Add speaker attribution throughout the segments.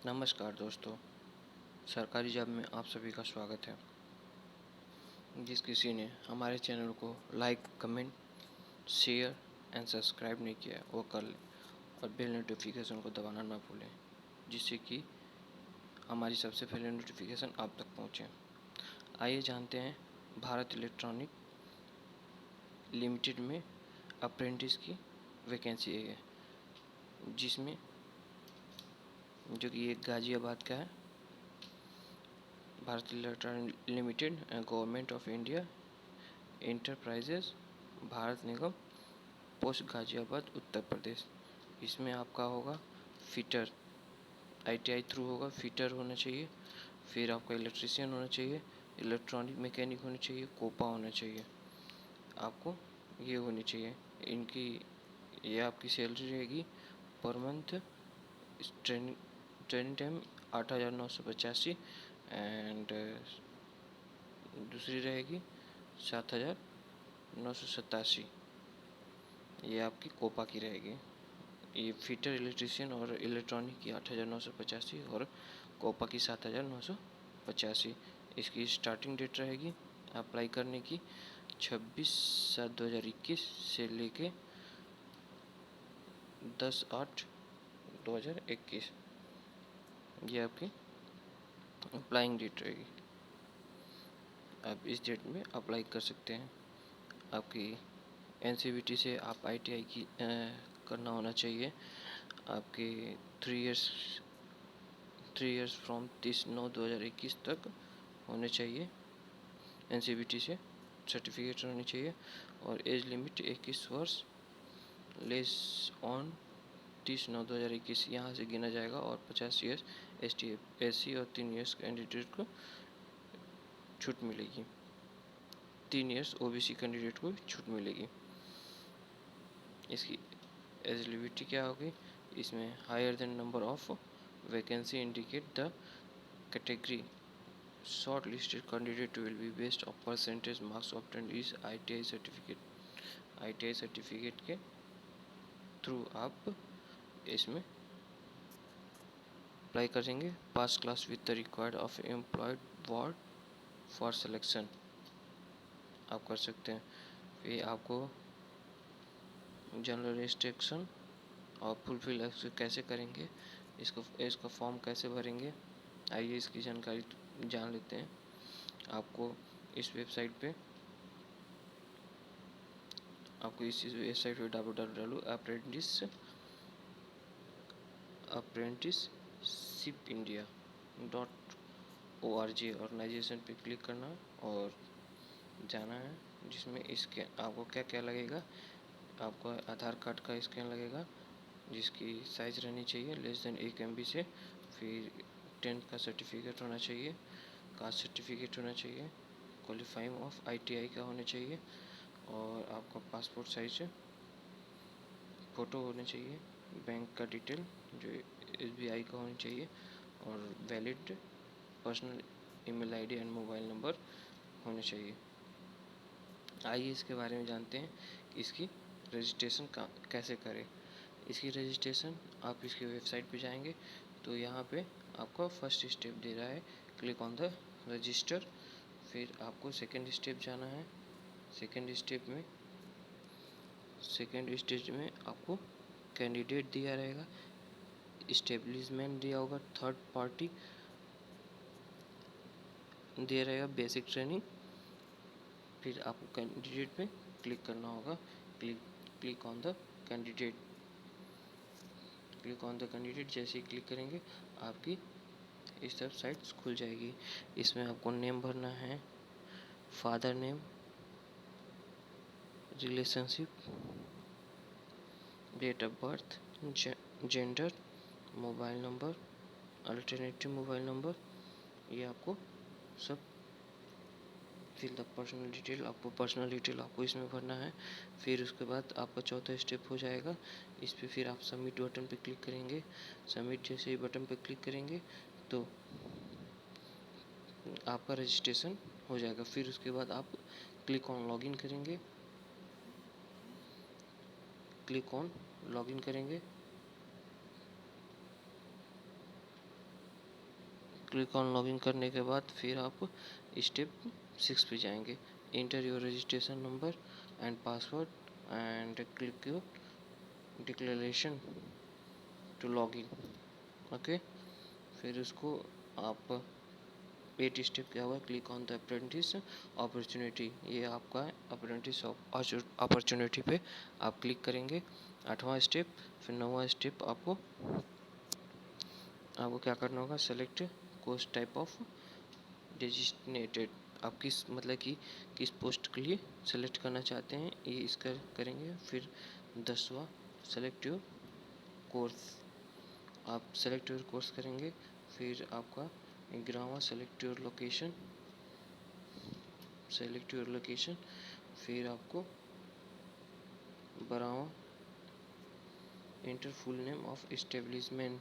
Speaker 1: नमस्कार दोस्तों, सरकारी जॉब में आप सभी का स्वागत है। जिस किसी ने हमारे चैनल को like, comment, share and subscribe नहीं किया वो कर ले और बेल नोटिफिकेशन को दबाना ना भूलें, जिससे कि हमारी सबसे पहले नोटिफिकेशन आप तक पहुंचे। आइए जानते हैं भारत इलेक्ट्रॉनिक लिमिटेड में अप्रेंटिस की वैकेंसी है, जिसमें जो कि एक गाज़ियाबाद का है। Bharat electronic limited government of India enterprises Bharat Nigam post Ghaziabad Uttar Pradesh. इसमें आपका होगा फिटर, आईटीआई थ्रू होगा, फिटर होना चाहिए, फिर आपका इलेक्ट्रीशियन होना चाहिए, इलेक्ट्रॉनिक मैकेनिक होना चाहिए, कोपा होना चाहिए। आपको ये होनी चाहिए। ये आपकी सैलरी रहेगी per month. Training time 8,985 and दूसरी रहेगी 7,987। ये आपकी कोपा की रहेगी। ये फिटर, इलेक्ट्रीशियन और इलेक्ट्रॉनिक की 8,985 और कोपा की 7,985। इसकी स्टार्टिंग डेट रहेगी अप्लाई करने की 26/7/2021 से लेके 10/8/2021। ये आपकी अप्लाइंग डेट रहेगी। आप इस डेट में अप्लाई कर सकते हैं। आपकी एनसीवीटी से आप आईटीआई की करना होना चाहिए। आपके 3 इयर्स फ्रॉम 30/9/2021 तक होने चाहिए। एनसीवीटी से सर्टिफिकेट होनी चाहिए और एज लिमिट 21 वर्ष लेस ऑन 30/9/2021 यहाँ से गिना जाएगा और 50 ईयर्स SC और 3 इयर्स कैंडिडेट को छूट मिलेगी। 3 इयर्स ओबीसी कैंडिडेट को छूट मिलेगी। इसकी एलिजिबिलिटी क्या होगी? इसमें higher than number of vacancy indicate the category shortlisted candidate will be based of percentage marks obtained इस आईटीआई सर्टिफिकेट। आईटीआई सर्टिफिकेट के थ्रू आप इसमें अप्लाई करेंगे। Pass class with the required of employed ward for selection आप कर सकते हैं। फिर आपको जनरल रजिस्ट्रेशन और फुलफिल कैसे करेंगे, इसका फॉर्म कैसे भरेंगे, आइए इसकी जानकारी जान लेते हैं। आपको इस वेबसाइट पे www.apprenticeshipindia.org ऑर्गेनाइजेशन पे क्लिक करना और जाना है, जिसमें इसके आपको क्या क्या लगेगा। आपको आधार कार्ड का स्कैन लगेगा, जिसकी साइज़ रहनी चाहिए लेस देन 1 MB से। फिर 10th का सर्टिफिकेट होना चाहिए, कास्ट सर्टिफिकेट होना चाहिए, क्वालिफाइंग ऑफ आईटीआई का होना चाहिए और आपका पासपोर्ट साइज फ़ोटो होना चाहिए, बैंक का डिटेल जो SBI का होना चाहिए और valid personal email ID and mobile number होने चाहिए। आइए इसके बारे में जानते हैं कि इसकी रजिस्ट्रेशन कैसे करें। इसकी रजिस्ट्रेशन आप इसकी वेबसाइट पे जाएंगे तो यहाँ पे आपको फर्स्ट स्टेप दे रहा है क्लिक ऑन द रजिस्टर। फिर आपको सेकंड स्टेप जाना है। सेकंड स्टेज में आपको कैंडिडेट दिया रहेगा, इस्टेब्लिशमेंट दिया होगा, थर्ड पार्टी दिया रहेगा, बेसिक ट्रेनिंग। फिर आपको कैंडिडेट पे क्लिक करना होगा। क्लिक ऑन द कैंडिडेट जैसे ही क्लिक करेंगे आपकी इस तरफ साइट खुल जाएगी। इसमें आपको नेम भरना है, father name, relationship, date of birth, gender, mobile number, alternative mobile number, ये आपको सब फिल द पर्सनल डिटेल आपको इसमें भरना है। फिर उसके बाद आपका चौथा स्टेप हो जाएगा। इस पे फिर आप सबमिट बटन पे क्लिक करेंगे। सबमिट जैसे ही बटन पे क्लिक करेंगे तो आपका रजिस्ट्रेशन हो जाएगा। फिर उसके बाद आप क्लिक ऑन लॉगिन करेंगे। क्लिक ऑन लॉगिन करने के बाद फिर आप स्टेप 6 पे जाएंगे। Enter your registration number and password and click your declaration to login. Okay, फिर उसको आप 8 स्टेप क्या हुआ, click on the apprentice opportunity, ये आपका अप्रेंटिस अपॉर्चुनिटी पे आप क्लिक करेंगे। 8वां स्टेप, फिर 9वां स्टेप आपको क्या करना होगा, select course type of designated, आप किस मतलब कि किस पोस्ट के लिए सेलेक्ट करना चाहते हैं ये इसका करेंगे। फिर 10वां सेलेक्ट योर कोर्स, आप सेलेक्ट योर कोर्स करेंगे। फिर आपका 11वां सेलेक्ट योर लोकेशन, फिर आपको 12वां enter full name of establishment,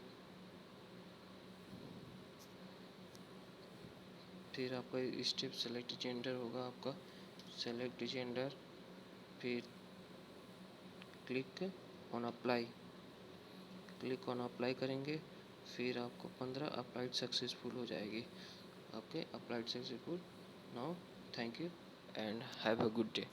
Speaker 1: फिर आपका स्टेप सेलेक्ट जेंडर होगा, आपका सेलेक्ट जेंडर, फिर क्लिक ऑन अप्लाई करेंगे। फिर आपको 15 अप्लाइड सक्सेसफुल हो जाएगी, आपके applied successful. Now thank you and have a good day.